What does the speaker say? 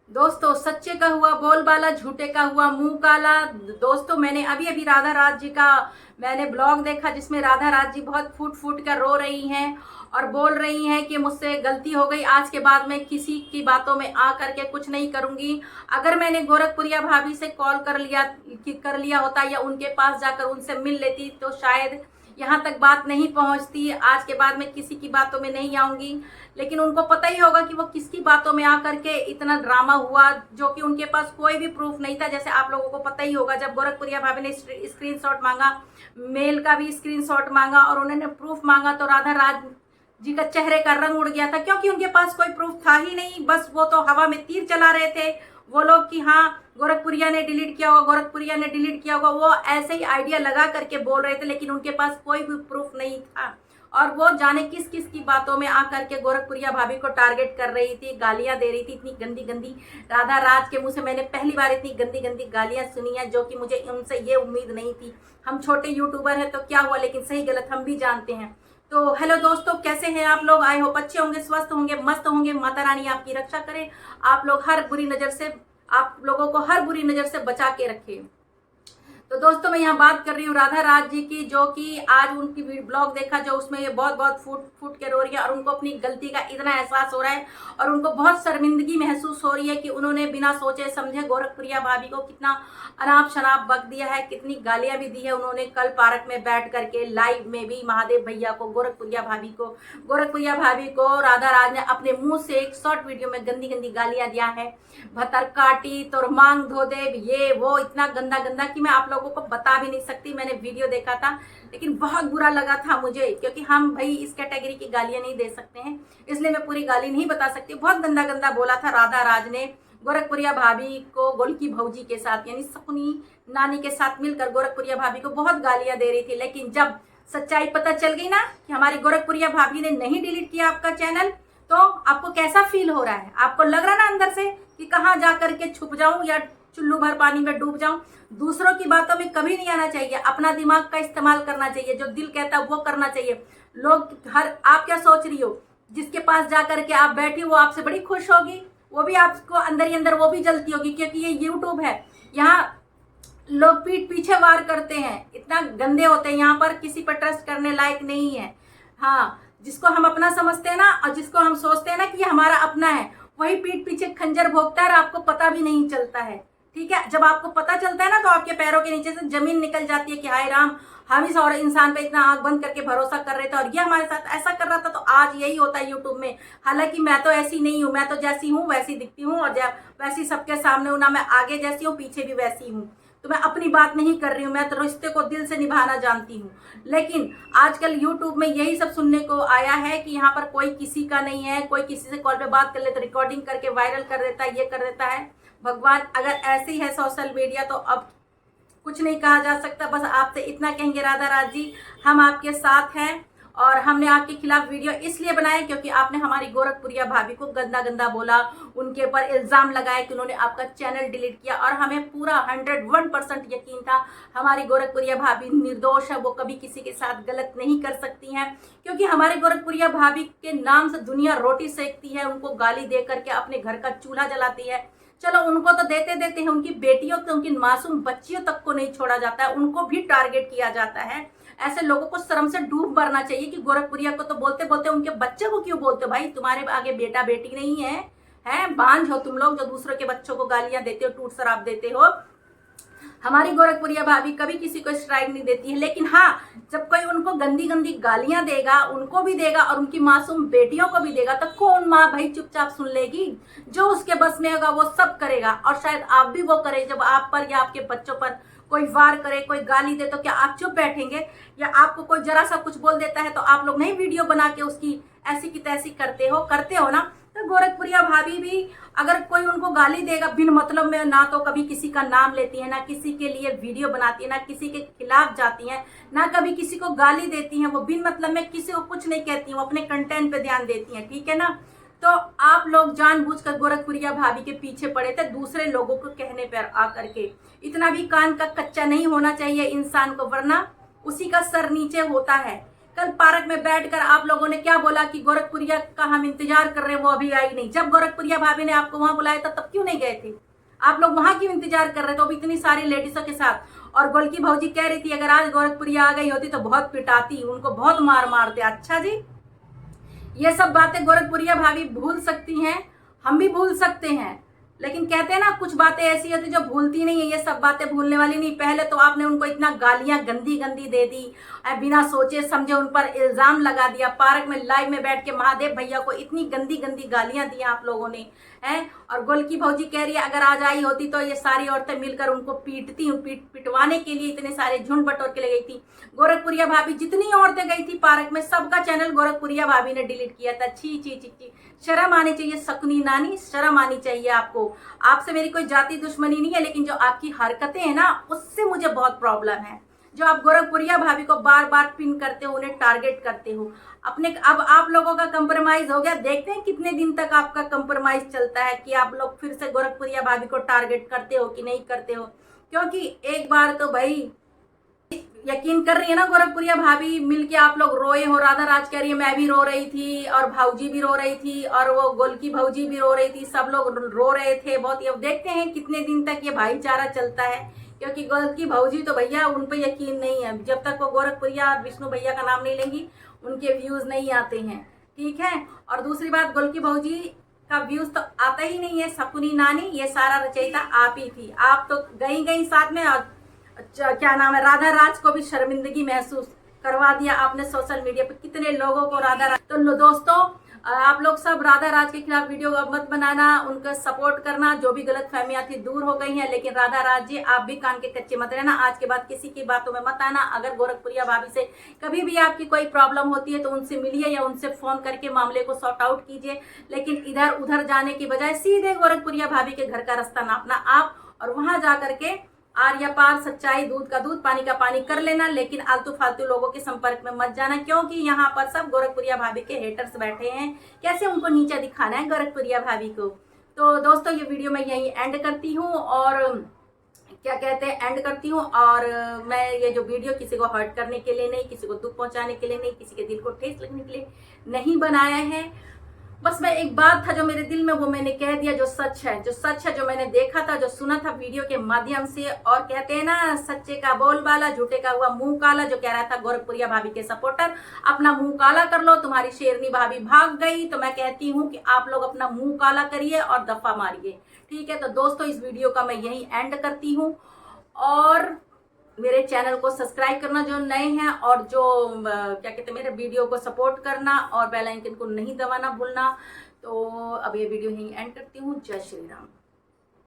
दोस्तों सच्चे का हुआ बोलबाला, झूठे का हुआ मुंह काला। दोस्तों मैंने अभी अभी राधा राज जी का मैंने ब्लॉग देखा जिसमें राधा राज जी बहुत फूट फूट कर रो रही हैं और बोल रही हैं कि मुझसे गलती हो गई, आज के बाद मैं किसी की बातों में आ करके कुछ नहीं करूंगी। अगर मैंने गोरखपुरिया भाभी से कॉल कर लिया होता या उनके पास जाकर उनसे मिल लेती तो शायद यहाँ तक बात नहीं पहुँचती। आज के बाद मैं किसी की बातों में नहीं आऊंगी, लेकिन उनको पता ही होगा कि वो किसकी बातों में आकर के इतना ड्रामा हुआ, जो कि उनके पास कोई भी प्रूफ नहीं था। जैसे आप लोगों को पता ही होगा, जब गोरखपुरिया भाभी ने स्क्रीनशॉट मांगा, मेल का भी स्क्रीनशॉट मांगा और उन्होंने प्रूफ मांगा, तो राधा राज जी का चेहरे का रंग उड़ गया था, क्योंकि उनके पास कोई प्रूफ था ही नहीं। बस वो तो हवा में तीर चला रहे थे वो लोग कि हाँ गोरखपुरिया ने डिलीट किया होगा, गोरखपुरिया ने डिलीट किया होगा। वो ऐसे ही आइडिया लगा करके बोल रहे थे, लेकिन उनके पास कोई भी प्रूफ नहीं था। और वो जाने किस किस की बातों में आकर के गोरखपुरिया भाभी को टारगेट कर रही थी, गालियां दे रही थी। इतनी गंदी गंदी राधा राज के मुंह से मैंने पहली बार इतनी गंदी गंदी गालियां सुनी है, जो कि मुझे उनसे ये उम्मीद नहीं थी। हम छोटे यूट्यूबर हैं तो क्या हुआ, लेकिन सही गलत हम भी जानते हैं। तो हेलो दोस्तों, कैसे हैं आप लोग? आई होप अच्छे होंगे, स्वस्थ होंगे, मस्त होंगे। माता रानी आपकी रक्षा करे, आप लोगों को हर बुरी नजर से बचा के रखे। तो दोस्तों मैं यहाँ बात कर रही हूँ राधा राज जी की, जो कि आज उनकी ब्लॉग देखा, जो उसमें ये बहुत बहुत फूट फूट के रो रही है और उनको अपनी गलती का इतना एहसास हो रहा है और उनको बहुत शर्मिंदगी महसूस हो रही है कि उन्होंने बिना सोचे समझे गोरखपुरिया भाभी को कितना अनाप शनाप बक दिया है, कितनी गालियां भी दी है उन्होंने। कल पार्क में बैठ करके लाइव में भी महादेव भैया को, गोरखपुरिया भाभी को राधा राज ने अपने मुंह से एक शॉर्ट वीडियो में गंदी गंदी गालियां दिया है। भतर काटी तो मांग धो दे, ये वो इतना गंदा गंदा कि मैं आप लोगों को बता भी नहीं सकती। मैंने वीडियो देखा था लेकिन बहुत बुरा लगा था मुझे, क्योंकि हम भाई इस कैटेगरी की गालियां नहीं दे सकते हैं, इसलिए मैं पूरी गाली नहीं बता सकती। बहुत गंदा गंदा बोला था राधा राज ने गोरखपुरिया भाभी को, गोलकी भौजी के साथ यानी सकुनी नानी के साथ मिलकर गोरखपुरिया भाभी को बहुत गालियां दे रही थी। लेकिन जब सच्चाई पता चल गई ना कि हमारी गोरखपुरिया भाभी ने नहीं डिलीट किया आपका चैनल, तो आपको कैसा फील हो रहा है? आपको लग रहा ना अंदर से कि कहाँ जा करके छुप जाऊं या चुल्लू भर पानी में डूब जाऊं? दूसरों की बातों में कभी नहीं आना चाहिए, अपना दिमाग का इस्तेमाल करना चाहिए, जो दिल कहता है वो करना चाहिए। आप क्या सोच रही हो, जिसके पास जा करके आप बैठी वो आपसे बड़ी खुश होगी, वो भी आपको अंदर ही अंदर वो भी जलती होगी, क्योंकि ये यूट्यूब है, यहाँ लोग पीठ पीछे वार करते हैं, इतना गंदे होते हैं, यहाँ पर किसी पर ट्रस्ट करने लायक नहीं है। हाँ, जिसको हम अपना समझते हैं ना और जिसको हम सोचते हैं ना कि ये हमारा अपना है, वही पीठ पीछे खंजर भोंकता है और आपको पता भी नहीं चलता है। ठीक है, जब आपको पता चलता है ना तो आपके पैरों के नीचे से जमीन निकल जाती है कि हाय राम, हम इस और इंसान पे इतना आंख बंद करके भरोसा कर रहे थे और ये हमारे साथ ऐसा कर रहा था। तो आज यही होता है यूट्यूब में। हालांकि मैं तो ऐसी नहीं हूँ, मैं तो जैसी हूँ वैसी दिखती हूँ और वैसी सबके सामने हूँ ना, मैं आगे जैसी हूँ पीछे भी वैसी हूँ। तो मैं अपनी बात नहीं कर रही हूँ, मैं तो रिश्ते को दिल से निभाना जानती हूँ। लेकिन आजकल यूट्यूब में यही सब सुनने को आया है कि यहाँ पर कोई किसी का नहीं है, कोई किसी से कॉल पे बात कर ले तो रिकॉर्डिंग करके वायरल कर देता है, ये कर देता है। भगवान, अगर ऐसे ही है सोशल मीडिया तो अब कुछ नहीं कहा जा सकता। बस आपसे इतना कहेंगे राधा राज जी, हम आपके साथ हैं और हमने आपके खिलाफ वीडियो इसलिए बनाया क्योंकि आपने हमारी गोरखपुरिया भाभी को गंदा गंदा बोला, उनके ऊपर इल्जाम लगाया कि उन्होंने आपका चैनल डिलीट किया। और हमें पूरा 101% यकीन था हमारी गोरखपुरिया भाभी निर्दोष है, वो कभी किसी के साथ गलत नहीं कर सकती हैं, क्योंकि हमारे गोरखपुरिया भाभी के नाम से दुनिया रोटी सेकती है, उनको गाली दे करके अपने घर का चूल्हा जलाती है। चलो उनको तो देते देते हैं, उनकी बेटियों तो, उनकी मासूम बच्चियों तक को नहीं छोड़ा जाता है, उनको भी टारगेट किया जाता है। ऐसे लोगों को शर्म से डूब मरना चाहिए कि गोरखपुरिया को तो बोलते बोलते उनके बच्चे को क्यों बोलते हो? भाई तुम्हारे आगे बेटा बेटी नहीं है, हैं बांझ हो तुम लोग जो दूसरों के बच्चों को गालियां देते हो, टूट शराब देते हो। हमारी गोरखपुरिया भाभी कभी किसी को स्ट्राइक नहीं देती है, लेकिन हाँ, जब कोई उनको गंदी गंदी गालियां देगा, उनको भी देगा और उनकी मासूम बेटियों को भी देगा, तो कौन माँ भाई चुपचाप सुन लेगी? जो उसके बस में होगा वो सब करेगा। और शायद आप भी वो करें, जब आप पर या आपके बच्चों पर कोई वार करे, कोई गाली दे, तो क्या आप चुप बैठेंगे? या आपको कोई जरा सा कुछ बोल देता है तो आप लोग नहीं वीडियो बना के उसकी ऐसी की तैसी करते हो ना? तो गोरखपुरिया भाभी भी अगर कोई उनको गाली देगा बिन मतलब में, ना तो कभी किसी का नाम लेती है, ना किसी के लिए वीडियो बनाती है, ना किसी के खिलाफ जाती है, ना कभी किसी को गाली देती हैं, वो बिन मतलब में किसी को कुछ नहीं कहती हैं, वो अपने कंटेंट पे ध्यान देती हैं। ठीक है ना? तो आप लोग जानबूझकर गोरखपुरिया भाभी के पीछे पड़े थे दूसरे लोगों को कहने पर आकर के। इतना भी कान का कच्चा नहीं होना चाहिए इंसान को, वरना उसी का सर नीचे होता है। कल पार्क में बैठकर आप लोगों ने क्या बोला कि गोरखपुरिया का हम इंतजार कर रहे हैं, वो अभी आई नहीं। जब गोरखपुरिया भाभी ने आपको वहां बुलाया था तब क्यों नहीं गए थे? आप लोग वहां क्यों इंतजार कर रहे थे, वो भी इतनी सारी लेडीजों के साथ। और गोलकी भौजी कह रही थी अगर आज गोरखपुरिया आ गई होती तो बहुत पिटाती, उनको बहुत मार मारते। अच्छा जी, ये सब बातें गोरखपुरिया भाभी भूल सकती हैं, हम भी भूल सकते हैं, लेकिन कहते हैं ना कुछ बातें ऐसी होती जो भूलती नहीं है। ये सब बातें भूलने वाली नहीं। पहले तो आपने उनको इतना गालियां गंदी गंदी दे दी, बिना सोचे समझे उन पर इल्जाम लगा दिया। पार्क में लाइव में बैठ के महादेव भैया को इतनी गंदी गंदी गालियां दी आप लोगों ने हैं। और गोलकी भौजी कह रही है अगर आज आई होती तो ये सारी औरतें मिलकर उनको पीटती, पिटवाने के लिए इतने सारे झुंड बटोर के ले गई थी। गोरखपुरिया भाभी जितनी औरतें गई थी पार्क में सबका चैनल गोरखपुरिया भाभी ने डिलीट किया था। छी छी छी छी, शर्म आनी चाहिए शकुनी नानी, शर्म आनी चाहिए आपको। आपसे मेरी कोई जाति दुश्मनी नहीं है, लेकिन जो आपकी हरकतें हैं ना उससे मुझे बहुत प्रॉब्लम है। जो आप गोरखपुरिया भाभी को बार बार पिन करते हो, उन्हें टारगेट करते हो अपने। अब आप लोगों का कंप्रोमाइज हो गया, देखते हैं कितने दिन तक आपका कंप्रोमाइज चलता है कि आप लोग फिर से गोरखपुरिया भाभी को टारगेट करते हो कि नहीं करते हो। क्योंकि एक बार तो भाई यकीन कर रही है ना गोरखपुरिया भाभी, मिलके आप लोग रोए हो। राधा राज कह रही है मैं भी रो रही थी और भाऊजी भी रो रही थी और वो गोलकी भौजी भी रो रही थी, सब लोग रो रहे थे बहुत। अब देखते हैं कितने दिन तक ये भाईचारा चलता है, क्योंकि गोलकी भौजी तो भैया उन पे यकीन नहीं है। जब तक वो गोरखपुरिया और विष्णु भैया का नाम नहीं लेंगी उनके व्यूज नहीं आते हैं, ठीक है। और दूसरी बात, गोलकी भौजी का व्यूज तो आता ही नहीं है। शकुनी नानी ये सारा रचयिता आप ही थी। आप तो गई साथ में, और क्या नाम है, राधा राज को भी शर्मिंदगी महसूस करवा दिया आपने सोशल मीडिया पे। कितने लोगों को राधा राज। तो दोस्तों आप लोग सब राधा राज के खिलाफ वीडियो मत बनाना, उनका सपोर्ट करना। जो भी गलत फहमियां थी दूर हो गई हैं, लेकिन राधा राज जी आप भी कान के कच्चे मत रहना। आज के बाद किसी की बातों में मत आना। अगर गोरखपुरिया भाभी से कभी भी आपकी कोई प्रॉब्लम होती है तो उनसे मिलिए या उनसे फोन करके मामले को सॉर्ट आउट कीजिए, लेकिन इधर उधर जाने की बजाय सीधे गोरखपुरिया भाभी के घर का रास्ता नापना आप, और वहां जा करके आर या पार सच्चाई, दूध का दूध पानी का पानी कर लेना, लेकिन आलतू फालतू लोगों के संपर्क में मत जाना, क्योंकि यहाँ पर सब गोरखपुरिया भाभी के हेटर्स बैठे हैं। कैसे उनको नीचा दिखाना है गोरखपुरिया भाभी को। तो दोस्तों ये वीडियो मैं यहीं एंड करती हूँ, और क्या कहते हैं एंड करती हूँ। और मैं ये जो वीडियो किसी को हर्ट करने के लिए नहीं, किसी को दुख पहुंचाने के लिए नहीं, किसी के दिल को ठेस लगने के लिए नहीं बनाया है। बस मैं एक बात था जो मेरे दिल में, वो मैंने कह दिया। जो सच है, जो मैंने देखा था, जो सुना था वीडियो के माध्यम से। और कहते हैं ना सच्चे का बोलबाला, झूठे का हुआ मुंह काला। जो कह रहा था गोरखपुरिया भाभी के सपोर्टर, अपना मुंह काला कर लो, तुम्हारी शेरनी भाभी भाग गई। तो मैं कहती हूँ कि आप लोग अपना मुंह काला करिए और दफा मारिए, ठीक है। तो दोस्तों इस वीडियो का मैं यही एंड करती हूँ, और मेरे चैनल को सब्सक्राइब करना जो नए हैं, और जो क्या कहते हैं मेरे वीडियो को सपोर्ट करना, और बेल आइकन को नहीं दबाना भूलना। तो अब ये वीडियो यहीं एंड करती हूँ। जय श्री राम।